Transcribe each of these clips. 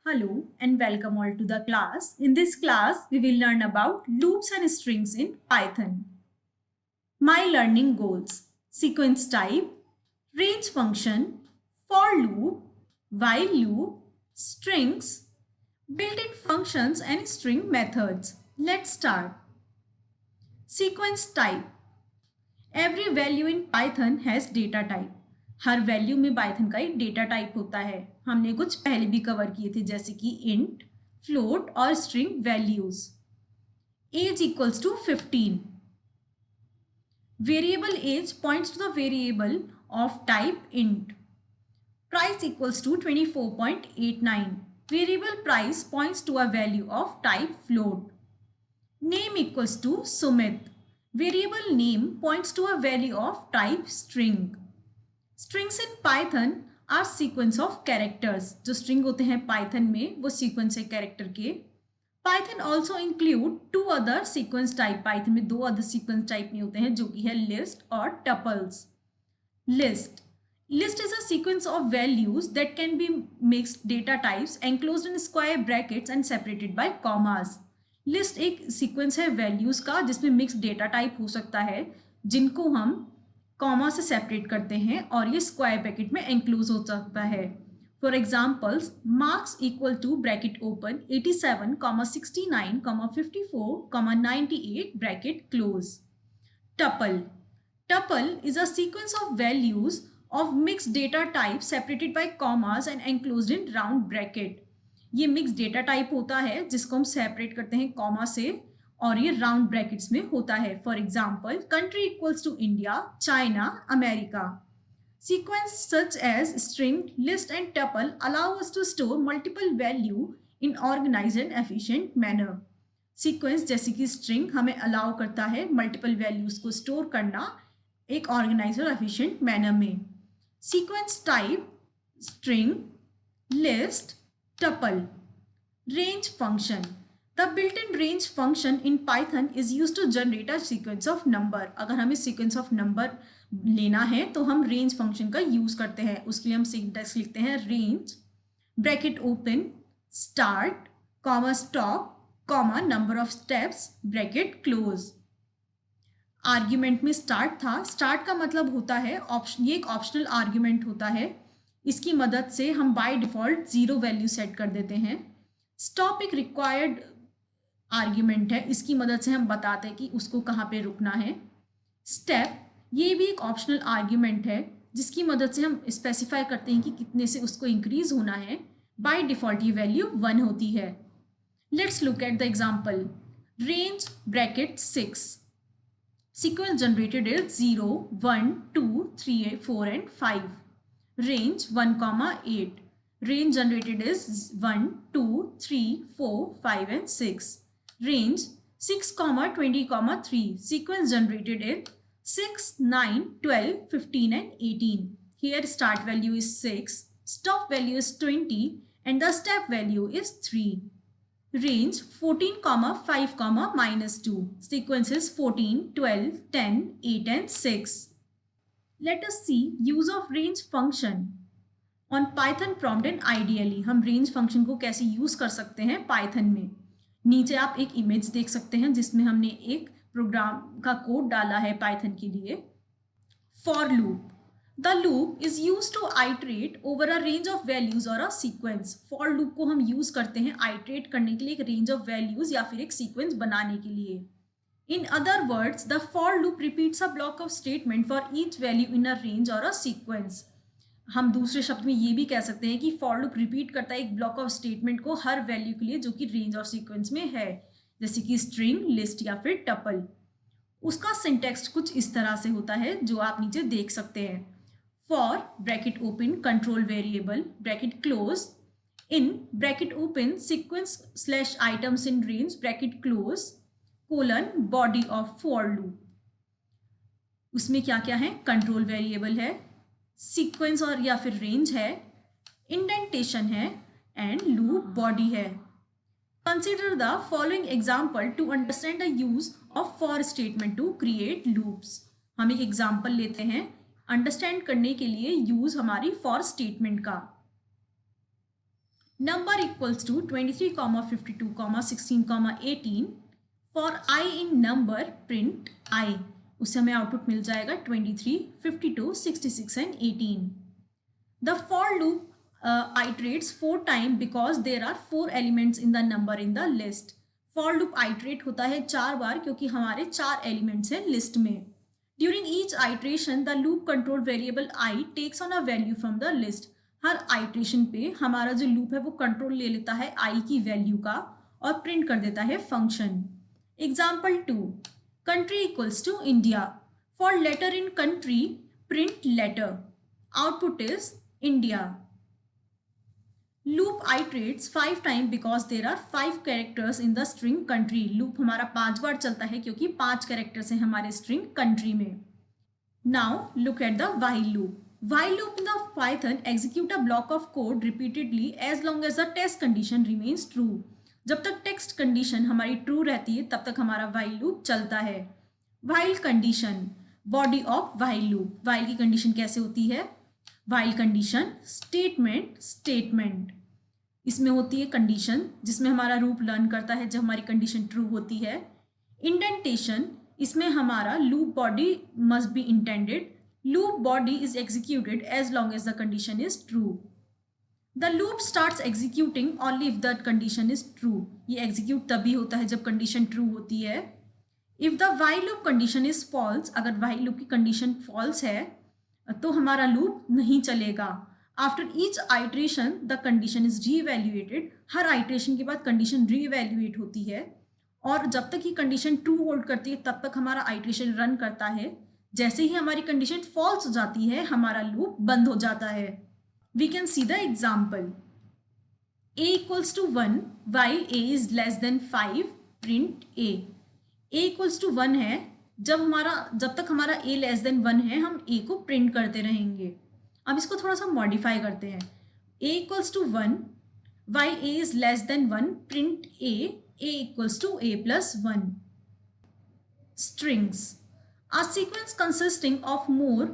Hello and welcome all to the class. In this class, we will learn about loops and strings in Python. My learning goals: sequence type, range function, for loop, while loop, strings, built-in functions and string methods. Let's start. Sequence type. Every value in Python has data type. Her value में Python का एक data type होता है. हमने कुछ पहले भी cover किए थे जैसे कि इंट, फ्लोट और string values. Age equals to 15. Variable age points to the variable of type int. Price equals to 24.89. Variable price points to a value of type float. Name equals to Sumit. Variable name points to a value of type string. Strings in Python are sequence of characters. जो string होते हैं Python में वो sequence है character के. Python also include to other sequence type. Python में दो other sequence type नहीं होते हैं जो कि है लिस्ट और tuples. List is a sequence of values that can be mixed data types enclosed in square brackets and separated by commas. List एक सीक्वेंस है वैल्यूज का जिसमें मिक्स डेटा टाइप हो सकता है जिनको हम कॉमा से सेपरेट करते हैं और ये स्क्वायर ब्रैकेट में एंक्लोज हो सकता है. For examples, marks equal to bracket open 87, 69, 54, 98 bracket close. Tuple is a sequence of values of mixed data type separated by commas and enclosed in round bracket. ये mix data type होता है जिसको हम separate करते हैं comma से और ये राउंड ब्रैकेट्स में होता है. For example, country equals to India, China, America. Sequence such as string, list and tuple allow us to store multiple value in organized and efficient manner. Sequence जैसे कि स्ट्रिंग हमें allow करता है multiple values को store करना एक organised और efficient manner में. Sequence type string, list, tuple. Range function. The built-in range function in Python is used to generate a sequence of number. अगर हमें sequence of number लेना है तो हम range function का यूज करते हैं. उसके लिए हम सिंटैक्स लिखते हैं range bracket open start comma stop comma number of steps bracket close. Argument में स्टार्ट था. स्टार्ट का मतलब होता है ऑप्शन, ये एक ऑप्शनल आर्ग्यूमेंट होता है. इसकी मदद से हम बाय डिफॉल्ट 0 वैल्यू सेट कर देते हैं. स्टॉप एक रिक्वायर्ड आर्ग्यूमेंट है. इसकी मदद से हम बताते हैं कि उसको कहाँ पे रुकना है. स्टेप ये भी एक ऑप्शनल आर्ग्यूमेंट है जिसकी मदद से हम स्पेसिफाई करते हैं कि कितने से उसको इंक्रीज होना है. बाय डिफॉल्ट ये वैल्यू 1 होती है. Let's look at the example. Range bracket 6. Sequence generated is 0, 1, 2, 3, 4 and 5. Range 1, 8. Range generated is 1, 2, 3, 4, 5 and 6. Range 6, 20, 3. Sequence generated in 6, 9, 12, 15 and 18. Here start value is 6, stop value is 20 and the step value is 3. Range 14, 5, -2. Sequence is 14, 12, 10, 8 and 6. Let us see use of range function on Python prompt and ideally. हम range function को कैसे use कर सकते हैं Python में. नीचे आप एक इमेज देख सकते हैं जिसमें हमने एक प्रोग्राम का कोड डाला है पाइथन के लिए. For loop. The loop is use to iterate over a range of values और अ सीक्वेंस. फॉर लूप को हम यूज करते हैं आइटरेट करने के लिए एक रेंज ऑफ वैल्यूज या फिर एक सीक्वेंस बनाने के लिए. In other words, the for loop repeats a block of statement for each value in a range or a sequence. हम दूसरे शब्द में ये भी कह सकते हैं कि for loop रिपीट करता है एक ब्लॉक ऑफ स्टेटमेंट को हर वैल्यू के लिए जो कि रेंज और सीक्वेंस में है, जैसे कि स्ट्रिंग, लिस्ट या फिर टपल. उसका सिंटैक्स कुछ इस तरह से होता है जो आप नीचे देख सकते हैं. For bracket open control variable bracket close, in bracket open sequence slash items in range bracket close colon body of for loop. उसमें क्या क्या है? कंट्रोल वेरिएबल है, सीक्वेंस और या फिर रेंज है, इंडेंटेशन है एंड लूप बॉडी है. Consider the following example to understand the use of for statement to create loops. हम एक एग्जाम्पल लेते हैं अंडरस्टैंड करने के लिए यूज हमारी फॉर स्टेटमेंट का. number equals to 23, 52, 16, 18. For I in number print I. उससे हमें आउटपुट मिल जाएगा 23, 52, 66 and 18. The for loop iterates 4 times because there are 4 elements in the number in the list. For loop iterate होता है 4 बार क्योंकि हमारे 4 elements हैं list में. During each iteration, the loop control variable I takes on a value from the list. Her iteration पे हमारा जो loop है वो control ले लेता है I की value का और print कर देता है function. Example 2. Country equals to India. For letter in country, print letter. Output is India. Loop iterates 5 times because there are 5 characters in the string country. Loop हमारा 5 बार चलता है क्योंकि 5 characters हैं हमारे string country में. Now look at the while loop. While loop in the Python execute a block of code repeatedly as long as the test condition remains true. जब तक text condition हमारी ट्रू रहती है तब तक हमारा वाइल लूप चलता है. While condition, body of while loop. While की कंडीशन कैसे होती है? वाइल कंडीशन स्टेटमेंट इसमें होती है कंडीशन जिसमें हमारा लूप लर्न करता है जब हमारी कंडीशन ट्रू होती है. इंडेंटेशन, इसमें हमारा loop body must be indented. Loop body is executed as long as the condition is true. The loop starts executing only if that condition is true. ये execute तभी होता है जब condition true होती है. If the while loop condition is false, अगर while loop की condition false है तो हमारा loop नहीं चलेगा. After each iteration, the condition is re-evaluated. Her iteration के बाद condition re-evaluate होती है और जब तक ये condition true hold करती है तब तक हमारा iteration run करता है. जैसे ही हमारी condition false हो जाती है हमारा loop बंद हो जाता है. We can see the example. A equals to 1 while A is less than 5, print A. A equals to 1 है जब तक हमारा A less than 1 है हम A को प्रिंट करते रहेंगे. अब इसको थोड़ा सा मॉडिफाई करते हैं. A equals to 1 while A is less than 1, print A. A equals to A plus 1. Strings. A sequence consisting of more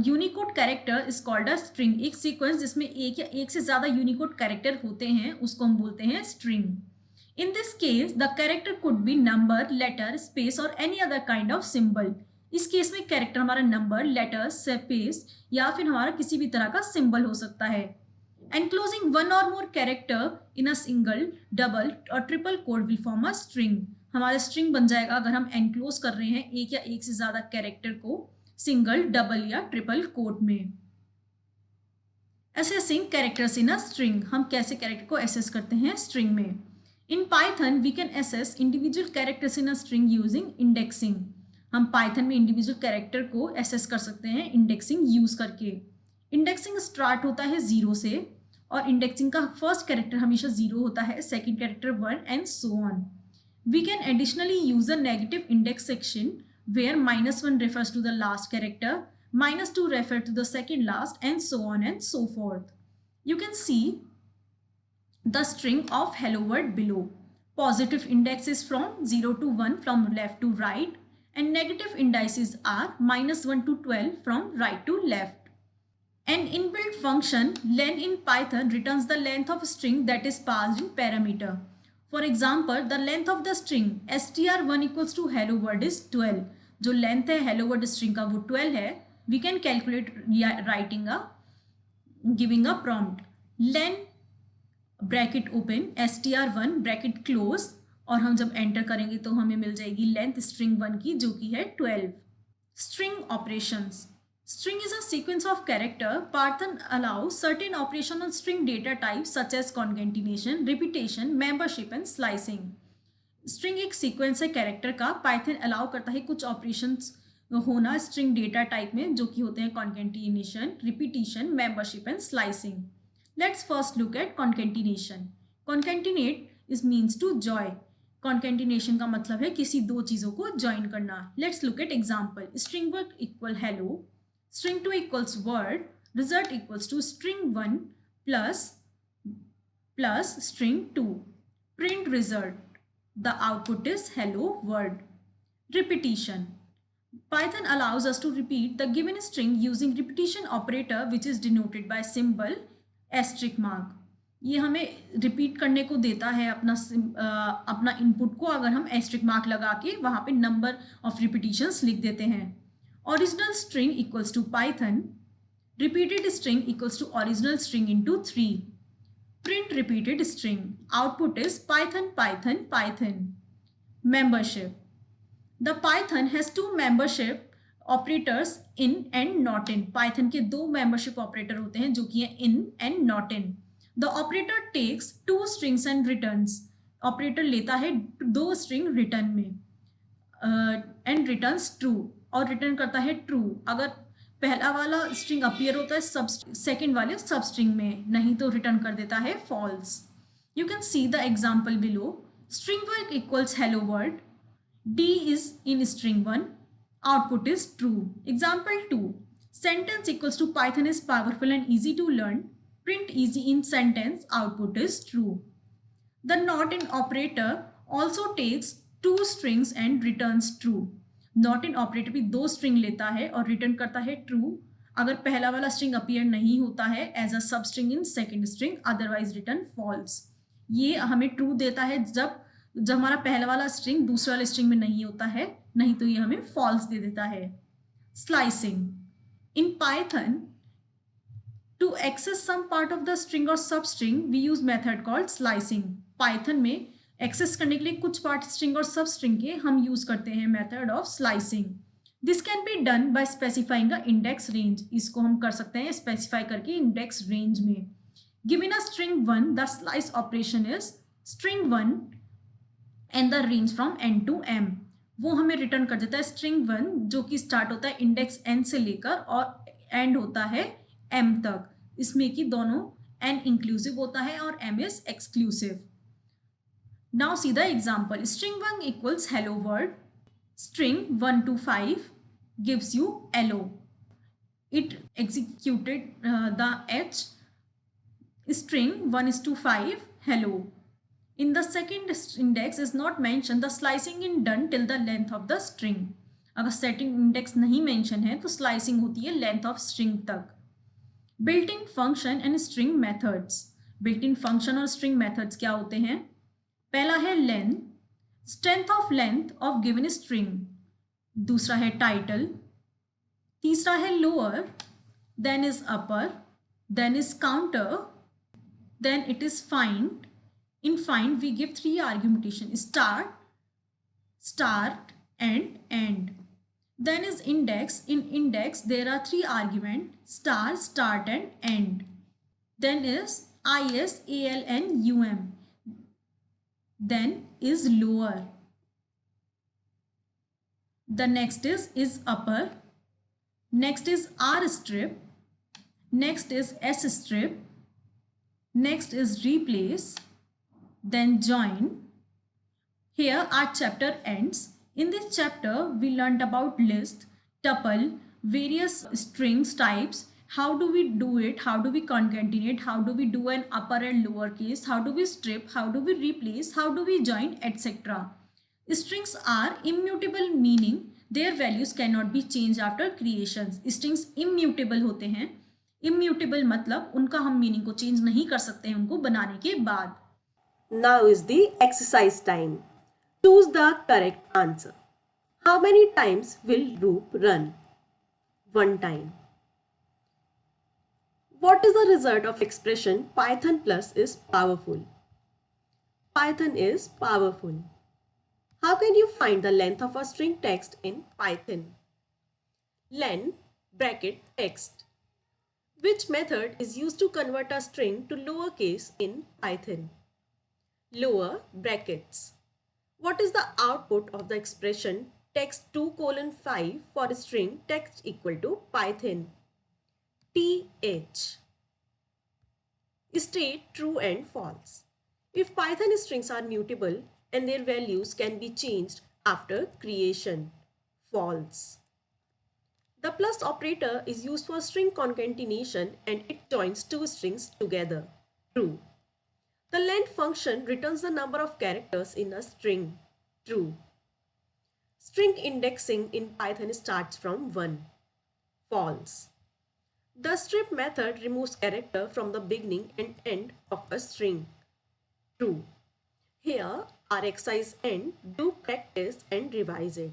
Unicode character is called a string. एक सीक्वेंस जिसमें एक या एक से ज्यादा यूनिकोड कैरेक्टर होते हैं उसको हम बोलते हैं string. In this case the character could be number, letter, space or any other kind of symbol. इस केस में कैरेक्टर हमारा नंबर, लेटर, स्पेस या फिर हमारा किसी भी तरह का सिंबल हो सकता है. Enclosing one or more character in a single, double or triple quote will form a string. हमारा स्ट्रिंग बन जाएगा अगर हम एनक्लोज कर रहे हैं एक या एक से ज्यादा कैरेक्टर को सिंगल, डबल या ट्रिपल कोट में. Accessing characters in a string. हम कैसे कैरेक्टर को एसेस करते हैं स्ट्रिंग में. In Python we can access individual characters in a string using indexing. हम पाइथन में इंडिविजुअल कैरेक्टर को एसेस कर सकते हैं इंडेक्सिंग यूज करके. इंडेक्सिंग स्टार्ट होता है 0 से और इंडेक्सिंग का फर्स्ट कैरेक्टर हमेशा 0 होता है, second character 1 and so on. We can additionally use a negative index section where -1 refers to the last character, -2 refers to the second last, and so on and so forth. You can see the string of hello world below. Positive index is from 0 to 1 from left to right, and negative indices are -1 to 12 from right to left. An inbuilt function len in Python returns the length of a string that is passed in parameter. For example, the length of the string str1 equals to hello world is 12. जो length है hello word string का वो 12 है. We can calculate writing giving a prompt len bracket open str1 bracket close और हम जब enter करेंगे तो हमें मिल जाएगी लेंथ स्ट्रिंग 1 की जो कि है 12. String operations. String is a sequence of character. Python allows certain operation on string data types such as concatenation, repetition, membership and slicing. String एक सीक्वेंस है कैरेक्टर का. पाइथन अलाउ करता है कुछ ऑपरेशंस होना स्ट्रिंग डेटा टाइप में जो कि होते हैं concatenation, repetition, membership and slicing. Let's first look at concatenation. Concatenate is means to join. Concatenation का मतलब है किसी दो चीज़ों को ज्वाइन करना. Let's look at example. String 1 equal hello, string 2 equals world, result equals to string 1 plus string 2. Print result. The output is hello world. Repetition. Python allows us to repeat the given string using repetition operator which is denoted by symbol asterisk mark. ये हमें repeat करने को देता है अपना input को, अगर हम एस्ट्रिक मार्क लगा के वहाँ पे नंबर ऑफ रिपीटिशंस लिख देते हैं। Original string equals to Python, repeated string equals to original string into 3. Print repeated string. Output is Python, Python, Python. Membership. The Python has two membership operators in and not in. Python के दो membership operator होते हैं जो कि है in and not in. The operator takes two strings and returns. Operator लेता है दो string return में and returns true, और return करता है true अगर पहला वाला स्ट्रिंग अपीयर होता है सेकेंड वाले सब स्ट्रिंग में, नहीं तो रिटर्न कर देता है false. You can see the example below. String one equals hello world, D is in string one, output is true. Example two, sentence equals to Python is powerful and easy to learn, print easy in sentence, output is true. The not in operator also takes two strings and returns true. Not in operator भी दो string लेता है और return करता है true अगर पहला वाला स्ट्रिंग अपीयर नहीं होता है as a sub string in second string, otherwise return false. ये हमें ट्रू देता है जब हमारा पहला वाला स्ट्रिंग दूसरे वाले स्ट्रिंग में नहीं होता है, नहीं तो ये हमें फॉल्स दे देता है। Slicing in Python, to access some part of the string or substring we use method called slicing. Python में एक्सेस करने के लिए कुछ पार्ट स्ट्रिंग और सब स्ट्रिंग के हम यूज करते हैं method of slicing. This can be done by specifying a index range. इसको हम कर सकते हैं स्पेसिफाई करके इंडेक्स रेंज में। Given a string one, the slice operation is string one and the range from N to M. वो हमें return कर देता है स्ट्रिंग वन जो कि स्टार्ट होता है इंडेक्स एन से लेकर और एंड होता है एम तक, इसमें कि दोनों एन इंक्लूसिव होता है और M is exclusive. Now see the example. String 1 equals hello world. String 1 to 5 gives you hello. It executed the H. String 1 is to 5 hello. In the second index is not mentioned, the slicing is done till the length of the string. अगर setting index नहीं mention है तो slicing होती है length of string तक। Built-in function and string methods. Built-in function और string methods क्या होते हैं? पहला है length, strength of length of given string. दूसरा है टाइटल। तीसरा है lower, then is upper, then is counter, then it is find. In find we give three argumentation, start, start end end. Then is index. In index there are three argument, star, start end end. Then is ISALNUM. Then is lower. The next is upper. Next is R strip. Next is S strip. Next is replace. Then join. Here our chapter ends. In this chapter we learned about list, tuple, various strings types. How do we do it? How do we concatenate? How do we do an upper and lower case? How do we strip? How do we replace? How do we join, etc. Strings are immutable, meaning their values cannot be changed after creations. Strings immutable होते हैं। Immutable मतलब उनका हम meaning को change नहीं कर सकते हैं उनको बनाने के बाद। Now is the exercise time. Choose the correct answer. How many times will loop run? 1 time. What is the result of expression Python plus is powerful? Python is powerful. How can you find the length of a string text in Python? Len bracket text. Which method is used to convert a string to lowercase in Python? Lower brackets. What is the output of the expression text2:5 for string text equal to Python? TH. State true and false. If Python strings are mutable and their values can be changed after creation, false. The plus operator is used for string concatenation and it joins two strings together, true. The length function returns the number of characters in a string, true. String indexing in Python starts from 1, false. The strip method removes character from the beginning and end of a string. True. Here, our exercise end. Do practice and revise it.